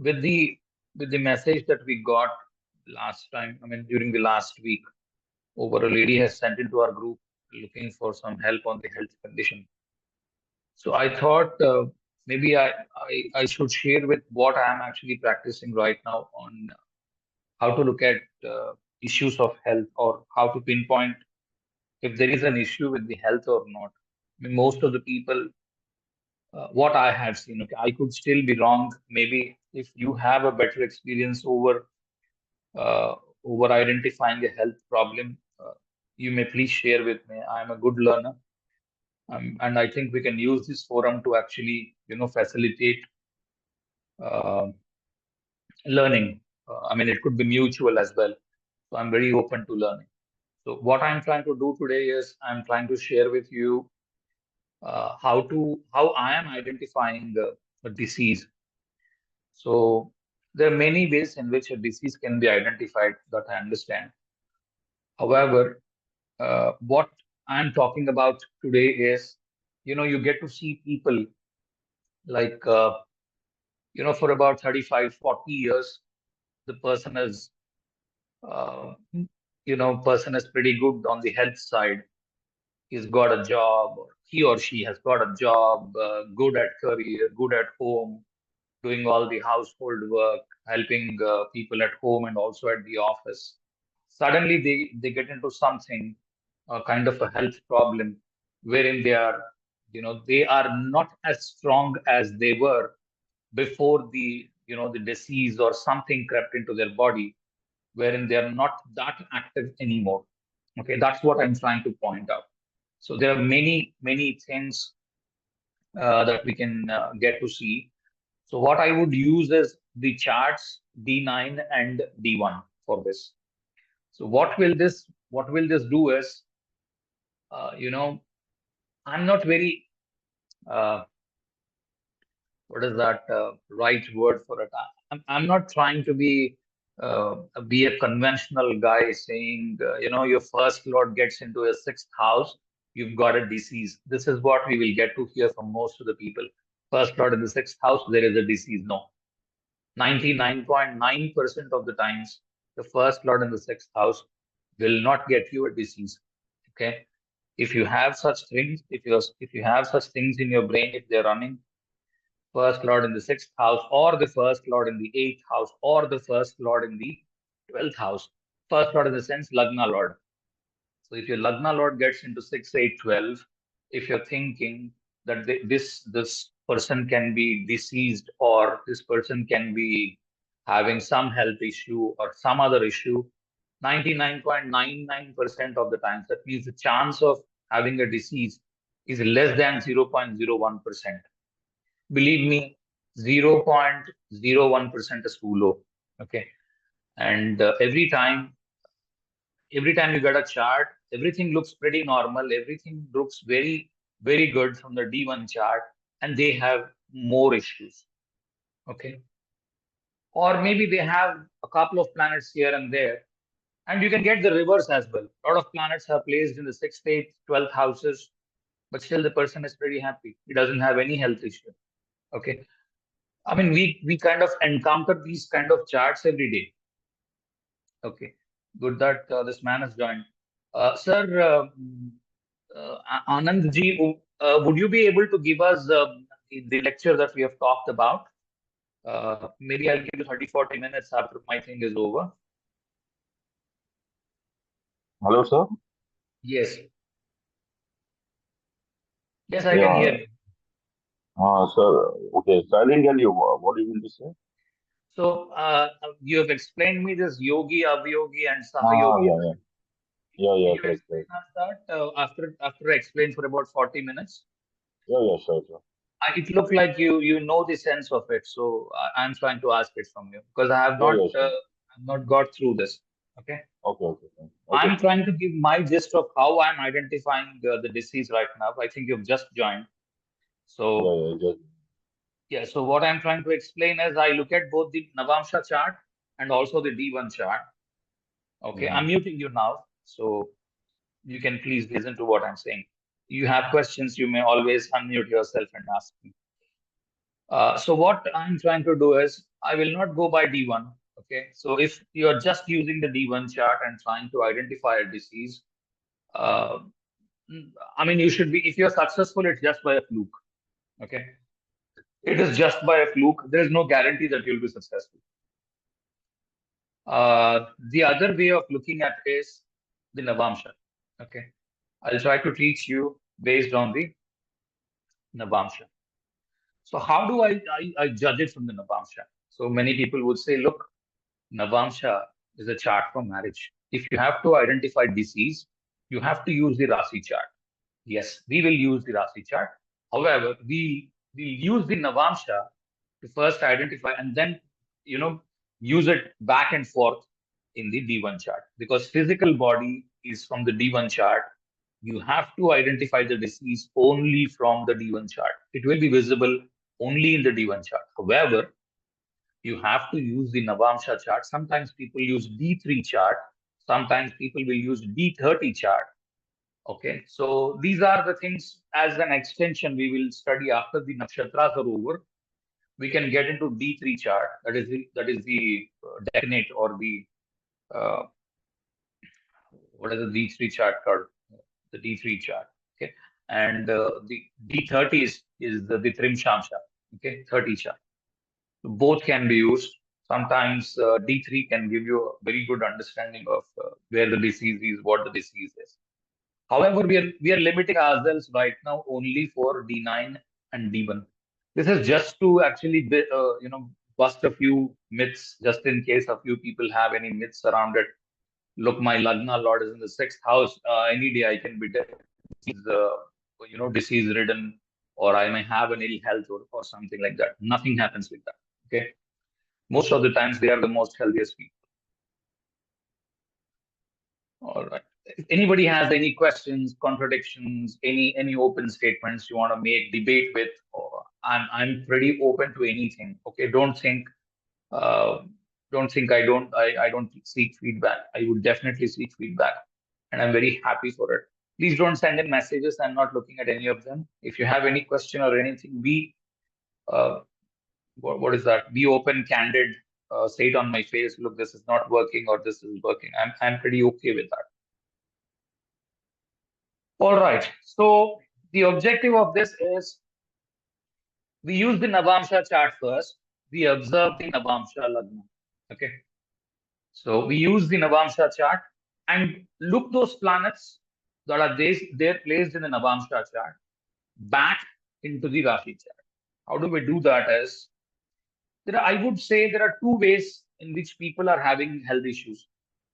with the message that we got last time, I mean during the last week, over a lady has sent into our group looking for some help on the health condition. So I thought maybe I should share with what I am actually practicing right now on how to look at issues of health, or how to pinpoint if there is an issue with the health or not. I mean, most of the people, what I have seen, okay, I could still be wrong. Maybe if you have a better experience uh, over identifying a health problem, you may please share with me. I'm a good learner, and I think we can use this forum to actually, facilitate uh, learning. I mean, it could be mutual as well. So I'm very open to learning. So what I'm trying to do today is I'm trying to share with you how I am identifying a disease. So there are many ways in which a disease can be identified that I understand. However, what I'm talking about today is, you get to see people like, for about 35, 40 years, the uh, person is pretty good on the health side. He's got a job, or he or she has got a job, good at career, good at home, doing all the household work, helping people at home and also at the office. Suddenly they get into something, kind of a health problem, wherein they are not as strong as they were before the disease or something crept into their body, wherein they are not that active anymore. Okay, that's what I'm trying to point out. So there are many things that we can get to see. So what I would use is the charts D9 and D1 for this. So what will this do is, uh, you know, I'm not very, uh, what is that right word for it? I'm not trying to be a conventional guy saying, your first lord gets into a sixth house, you've got a disease. This is what we will get to hear from most of the people. First lord in the sixth house, there is a disease. No, 99.9% of the times, the first lord in the sixth house will not get you a disease. Okay. If you have such things, if you have such things in your brain, if they're running, first lord in the sixth house, or the first lord in the eighth house, or the first lord in the 12th house. First lord in the sense Lagna lord. So if your Lagna lord gets into 6, 8, 12, if you're thinking that this person can be deceased, or this person can be having some health issue or some other issue, 99.99% of the times, that means the chance of having a disease is less than 0.01%. Believe me, 0.01% is too low. Okay. And every time you get a chart, everything looks pretty normal. Everything looks very, very good from the D1 chart, and they have more issues. Okay. Or maybe they have a couple of planets here and there. And you can get the reverse as well. A lot of planets are placed in the sixth, eighth, 12th houses, but still the person is pretty happy. He doesn't have any health issue. Okay. I mean, we kind of encounter these kind of charts every day. Okay. Good that this man has joined. Sir, Anand ji, would you be able to give us the lecture that we have talked about? Maybe I'll give you 30, 40 minutes after my thing is over. Hello, sir. Yes. Yes, I can hear Yeah, you. sir. Okay, so I didn't get you. What do you mean to say? So you have explained me this yogi, avyogi, and Yeah, sahayogi. yeah, yeah, Can yeah, you correct, explain correct. us that after I explain for about 40 minutes? Yeah, yeah, sure, sure. It looked like you know the sense of it, so I'm trying to ask it from you because I have Yeah, not yeah, sure. I've not got through this. Okay, Okay, okay, fine. Okay, I'm fine. trying to give my gist of how I'm identifying the disease right now. I think you've just joined, Yeah, so yeah, just yeah. So what I'm trying to explain is I look at both the Navamsa chart and also the D1 chart. Okay, I'm mhm. muting you now, so you can please listen to what I'm saying. You have questions, you may always unmute yourself and ask me. So what I'm trying to do is I will not go by D1. Okay. So if you're just using the D1 chart and trying to identify a disease, uh, I mean, you should be, if you're successful, it's just by a fluke. Okay. It is just by a fluke. There is no guarantee that you'll be successful. The other way of looking at it is the Navamsa. Okay. I'll try to teach you based on the Navamsa. So how do I judge it from the Navamsa? So many people would say, look, Navamsa is a chart for marriage. If you have to identify disease, you have to use the Rashi chart. Yes, we will use the Rashi chart. However, we will use the Navamsa to first identify and then, use it back and forth in the D1 chart. Because physical body is from the D1 chart. You have to identify the disease only from the D1 chart. It will be visible only in the D1 chart. However, you have to use the Navamsa chart. Sometimes people use D3 chart. Sometimes people will use D30 chart. Okay, so these are the things as an extension we will study after the nakshatras are over. We can get into D3 chart. That is the definite or the uh, what is the D3 chart called? The D3 chart. Okay, and the D30 is the Trimshamsha. Okay, 30 chart. Both can be used. Sometimes D3 can give you a very good understanding of where the disease is, what the disease is. However, we are limiting ourselves right now only for D9 and D1. This is just to actually bust a few myths, just in case a few people have any myths around it. Look, my Lagna Lord is in the sixth house. Any day I can be disease ridden, or I may have an ill health or something like that. Nothing happens with that. Okay. Most of the times they are the most healthiest people. All right. If anybody has any questions, contradictions, any open statements you want to make, debate with, or I'm pretty open to anything. Okay. Uh, don't think I don't seek feedback. I would definitely seek feedback, and I'm very happy for it. Please don't send in messages. I'm not looking at any of them. If you have any question or anything, be uh, what is that? Be open, candid. Say it on my face. Look, this is not working or this is working. I'm pretty okay with that. All right. So the objective of this is we use the Navamsa chart first. We observe the Navamsa Lagna. Okay. So we use the Navamsa chart and look those planets that are they're placed in the Navamsa chart back into the Rashi chart. How do we do that? I would say there are two ways in which people are having health issues.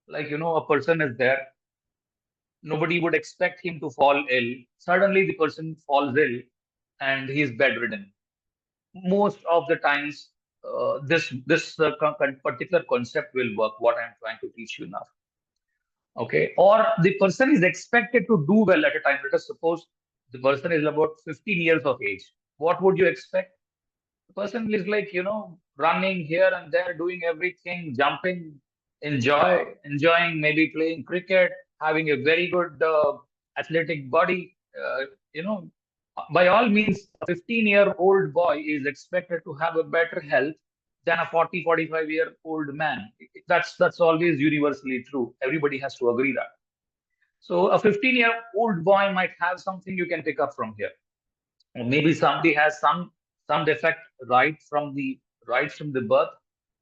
Like, a person is there, nobody would expect him to fall ill. Suddenly, the person falls ill and he is bedridden. Most of the times, this particular concept will work. What I'm trying to teach you now, okay? Or the person is expected to do well at a time. Let us suppose the person is about 15 years of age. What would you expect? The person is like, running here and there, doing everything, jumping, enjoying maybe playing cricket, having a very good athletic body. You know, by all means, a 15-year-old boy is expected to have a better health than a 40, 45-year-old man. That's always universally true. Everybody has to agree that. So a 15-year-old boy might have something you can pick up from here. Or maybe somebody has some defect right from the birth.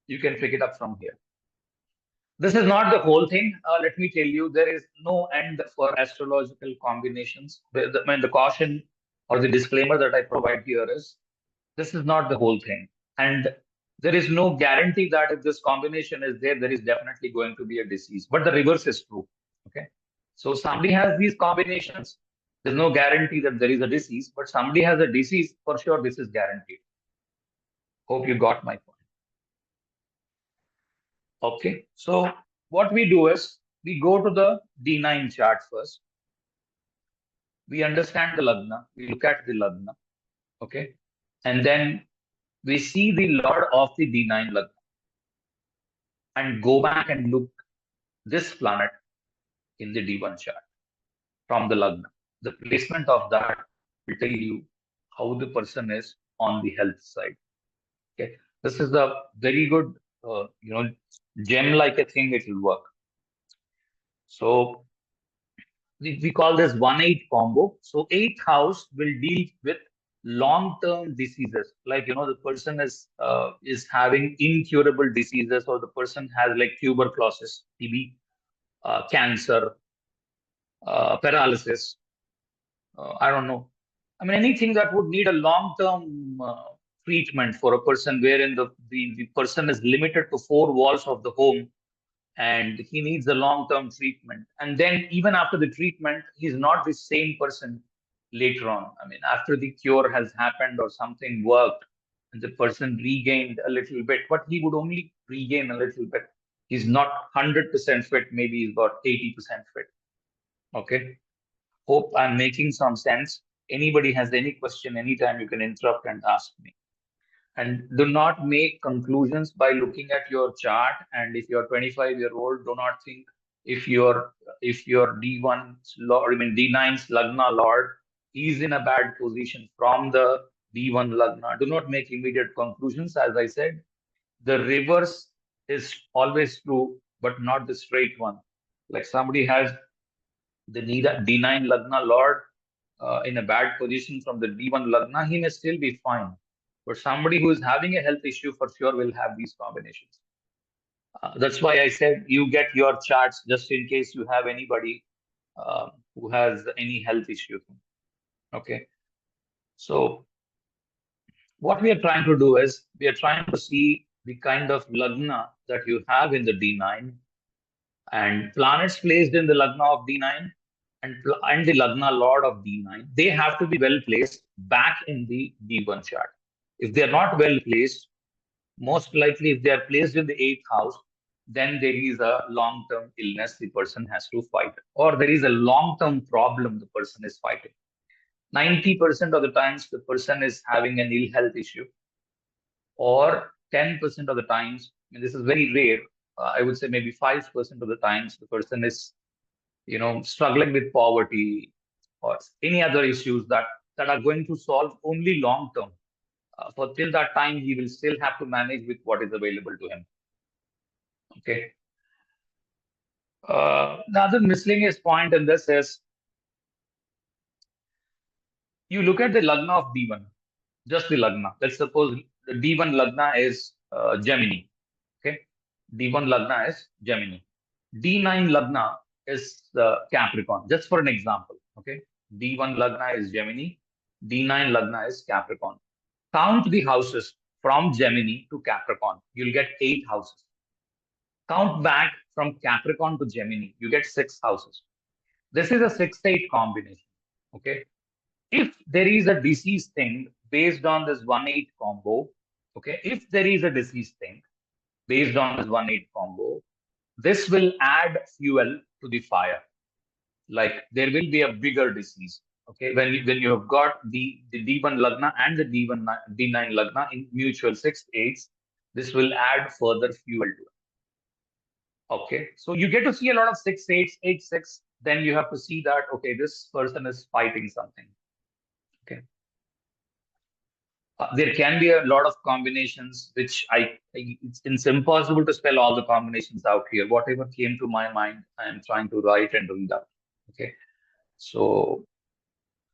You can pick it up from here. This is not the whole thing. Let me tell you, there is no end for astrological combinations. The caution or the disclaimer that I provide here is this is not the whole thing. And there is no guarantee that if this combination is there, there is definitely going to be a disease. But the reverse is true. Okay. So somebody has these combinations. There's no guarantee that there is a disease, but somebody has a disease, for sure, this is guaranteed. Hope you got my point. Okay. So what we do is we go to the D9 chart first. We understand the Lagna. We look at the Lagna. Okay. And then we see the Lord of the D9 Lagna and go back and look this planet in the D1 chart from the Lagna. The placement of that will tell you how the person is on the health side. Okay, this is a very good, gem-like a thing. It will work. So we call this 1-8 combo. So eighth house will deal with long-term diseases, like the person is having incurable diseases, or the person has like tuberculosis, TB, cancer, paralysis. I don't know. I mean, anything that would need a long-term treatment for a person, wherein the person is limited to four walls of the home, and he needs a long-term treatment. And then even after the treatment, he's not the same person later on. I mean, after the cure has happened or something worked, and the person regained a little bit, but he would only regain a little bit. He's not 100% fit. Maybe he's got 80% fit. Okay. Hope I'm making some sense. Anybody has any question, anytime you can interrupt and ask me. And do not make conclusions by looking at your chart. And if you're 25-year-old, do not think if your D1's Lord, I mean D9's Lagna Lord is in a bad position from the D1 Lagna. Do not make immediate conclusions. As I said, the reverse is always true, but not the straight one. Like somebody has the D9 Lagna Lord in a bad position from the D1 Lagna, he may still be fine. But somebody who is having a health issue for sure will have these combinations. That's why I said you get your charts just in case you have anybody who has any health issue. Okay. So what we are trying to do is we are trying to see the kind of Lagna that you have in the D9, and planets placed in the Lagna of D9 and the Lagna Lord of D9, they have to be well placed back in the D1 chart. If they are not well placed, most likely if they are placed in the 8th house, then there is a long-term illness the person has to fight, or there is a long-term problem the person is fighting. 90% of the times the person is having an ill health issue, or 10% of the times, and this is very rare, I would say maybe 5% of the times the person is struggling with poverty or any other issues that are going to solve only long term. For till that time, he will still have to manage with what is available to him. Okay. The other miscellaneous point in this is you look at the Lagna of D1, just the Lagna. Let's suppose the D1 Lagna is Gemini. Okay. D1 Lagna is Gemini. D9 Lagna is Capricorn, just for an example. Okay. D1 Lagna is Gemini. D9 Lagna is Capricorn. Count the houses from Gemini to Capricorn. You'll get 8 houses. Count back from Capricorn to Gemini. You get 6 houses. This is a 6-8 combination. Okay. If there is a disease thing based on this 1-8 combo, okay, if there is a disease thing based on this 1-8 combo, this will add fuel to the fire. Like there will be a bigger disease. Okay, when you have got the D1 Lagna and the D9 Lagna in mutual 6-8s, this will add further fuel to it. Okay, so you get to see a lot of 6-8s, 8-6. Then you have to see that okay, this person is fighting something. Okay. There can be a lot of combinations, which it's impossible to spell all the combinations out here. Whatever came to my mind, I am trying to write and read out. Okay, so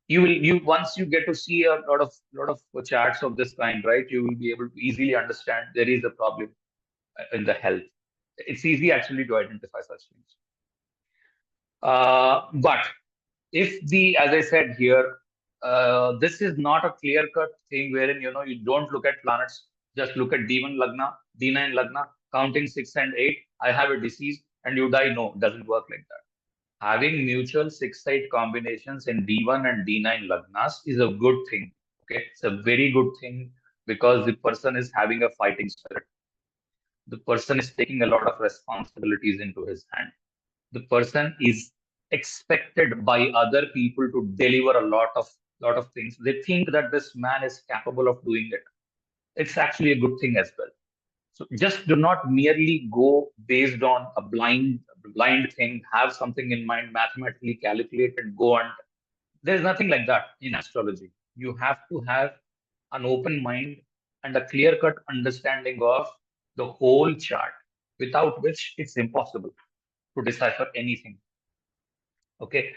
you once you get to see a lot of charts of this kind, right? You will be able to easily understand there is a problem in the health. It's easy actually to identify such things. But if as I said here, this is not a clear-cut thing wherein you don't look at planets, just look at D1 Lagna, D9 Lagna, counting 6 and 8. I have a disease and you die. No, it doesn't work like that. Having mutual 6-8 combinations in D1 and D9 Lagnas is a good thing. Okay, it's a very good thing because the person is having a fighting spirit. The person is taking a lot of responsibilities into his hand. The person is expected by other people to deliver a lot of things. They think that this man is capable of doing it. It's actually a good thing as well. So just do not merely go based on a blind thing, have something in mind, mathematically calculate and go on. There's nothing like that in astrology. You have to have an open mind, and a clear-cut understanding of the whole chart, without which it's impossible to decipher anything. Okay.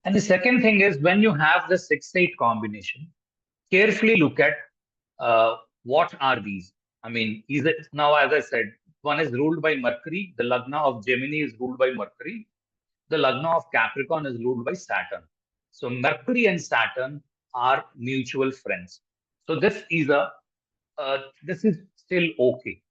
And the second thing is, when you have the 6-8 combination, carefully look at what are these. I mean, is it now, as I said, one is ruled by Mercury. The Lagna of Gemini is ruled by Mercury. The Lagna of Capricorn is ruled by Saturn. So Mercury and Saturn are mutual friends. So this is still okay.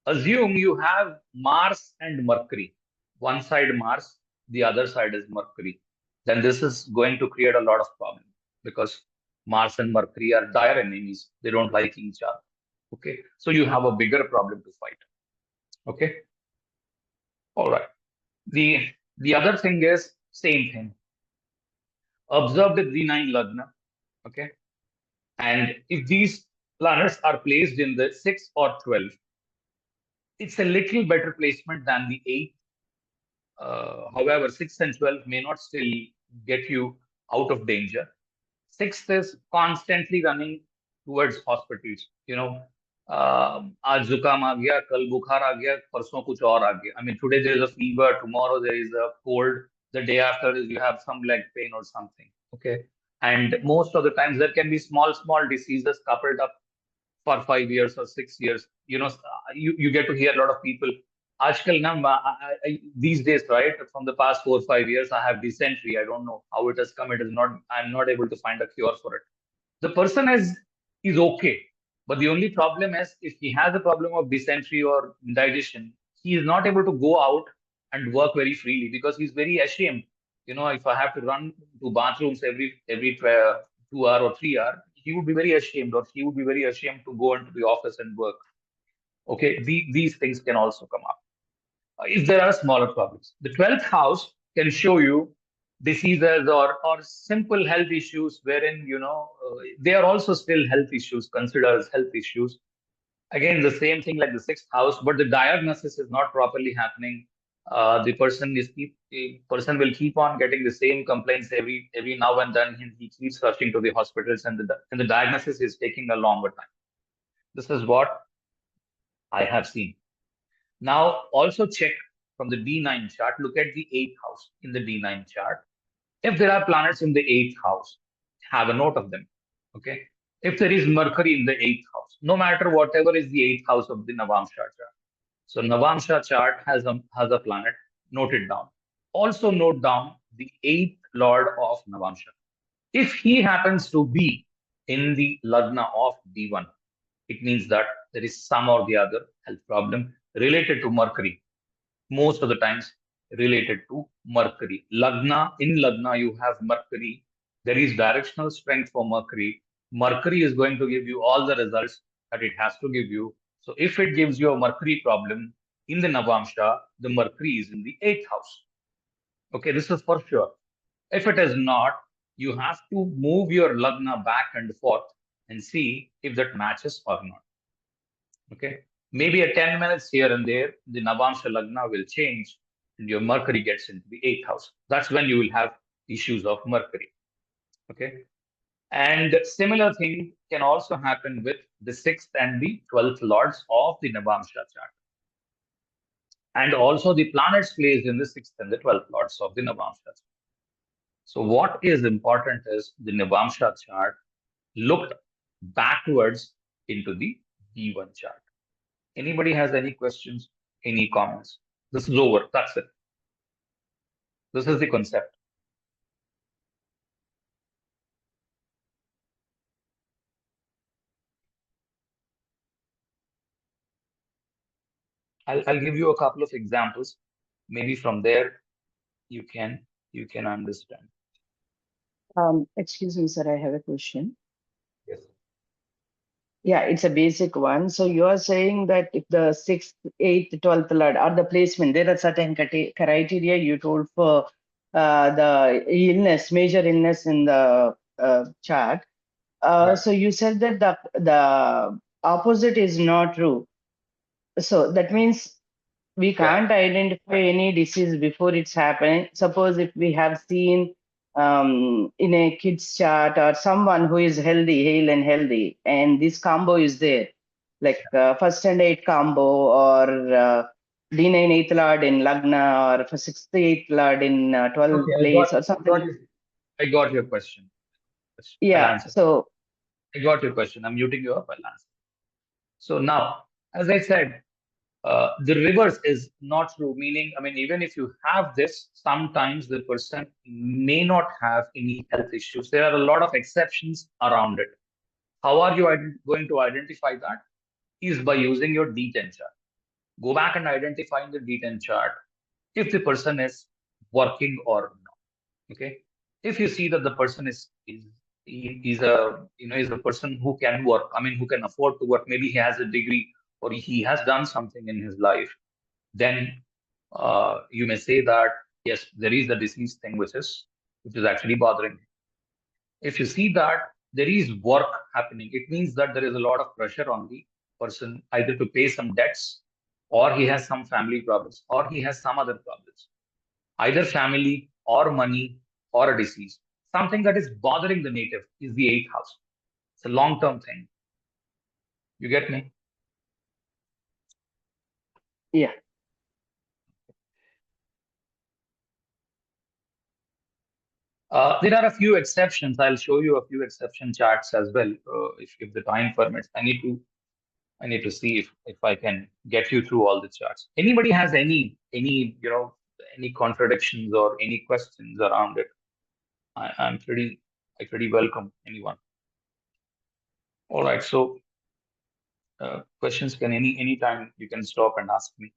Assume you have Mars and Mercury. One side Mars, the other side is Mercury. Then this is going to create a lot of problem, because Mars and Mercury are dire enemies. They don't like each other. Okay. So you have a bigger problem to fight. Okay. All right. The other thing is same thing. Observe the D9 Lagna. Okay. And if these planets are placed in the 6 or 12, it's a little better placement than the 8. However, 6 and 12 may not still get you out of danger. 6th is constantly running towards hospitals. आज जुकाम आ गया, कल बुखार आ गया, परसों कुछ और आ गया. I mean, today there is a fever, tomorrow there is a cold, the day after is you have some leg pain or something. Okay. And most of the times there can be small diseases coupled up for 5 years or 6 years. You get to hear a lot of people. Aajkal these days, right, from the past 4 or 5 years, I have dysentery. I don't know how it has come. I'm not able to find a cure for it. The person is okay, but the only problem is, if he has a problem of dysentery or indigestion, he is not able to go out and work very freely, because he's very ashamed. If I have to run to bathrooms every 2 hour or 3 hour, he would be very ashamed, or she would be very ashamed to go into the office and work. Okay, these things can also come up if there are smaller problems. The 12th house can show you diseases or simple health issues, wherein they are also still health issues, considered as health issues. Again, the same thing like the 6th house, but the diagnosis is not properly happening. The person will keep on getting the same complaints every now and then. He keeps rushing to the hospitals, and the diagnosis is taking a longer time. This is what I have seen. Now, also check from the D9 chart. Look at the 8th house in the D9 chart. If there are planets in the 8th house, have a note of them. Okay. If there is Mercury in the 8th house, no matter whatever is the 8th house of the Navamsa chart. So Navamsa chart has a planet. Note it down. Also note down the 8th lord of Navamsa. If he happens to be in the Lagna of D1, it means that there is some or the other health problem related to Mercury. Most of the times related to Mercury. In Lagna, you have Mercury. There is directional strength for Mercury. Mercury is going to give you all the results that it has to give you. So if it gives you a Mercury problem in the Navamsa, the Mercury is in the 8th house. Okay, this is for sure. If it is not, you have to move your Lagna back and forth and see if that matches or not. Okay, maybe a 10 minutes here and there, the Navamsa Lagna will change and your Mercury gets into the 8th house. That's when you will have issues of Mercury. Okay, and similar thing can also happen with the 6th and the 12th lords of the Navamsa chart. And also the planets placed in the 6th and the 12th lords of the Navamsa chart. So what is important is the Navamsa chart looked backwards into the D1 chart. Anybody has any questions, any comments? This is over. That's it. This is the concept. I'll give you a couple of examples. Maybe from there you can understand. Excuse me, sir, I have a question. Yes. Yeah, it's a basic one. So you are saying that if the 6th, 8th, 12th lord are the placement, there are certain criteria you told for the illness, major illness in the chart. Right. So you said that the opposite is not true. So that means we can't identify any disease before it's happening. Suppose if we have seen in a kid's chart or someone who is healthy, hale and healthy, and this combo is there, like first and eighth combo, or D9 eighth lord in Lagna, or for sixth eighth lord in 12th Okay, place or something. I got your question. I'll Yeah, answer. so I got your question. I'm muting you up. I'll answer. So now, as I said, the reverse is not true. Meaning, I mean, even if you have this, sometimes the person may not have any health issues. There are a lot of exceptions around it. How are you going to identify that? Is by using your D10 chart. Go back and identify in the D10 chart if the person is working or not. Okay. If you see that the person is a person who can work, I mean, who can afford to work, maybe he has a degree or he has done something in his life, then you may say that yes, there is a disease thing which is actually bothering him. If you see that there is work happening, it means that there is a lot of pressure on the person either to pay some debts, or he has some family problems, or he has some other problems, either family or money or a disease. Something that is bothering the native is the eighth house. It's a long-term thing. You get me? yeah. There are a few exceptions. I'll show you a few exception charts as well, if the time permits. I need to see if I can get you through all the charts. Anybody has any contradictions or any questions around it? I pretty welcome anyone. All right, so questions can anytime you can stop and ask me.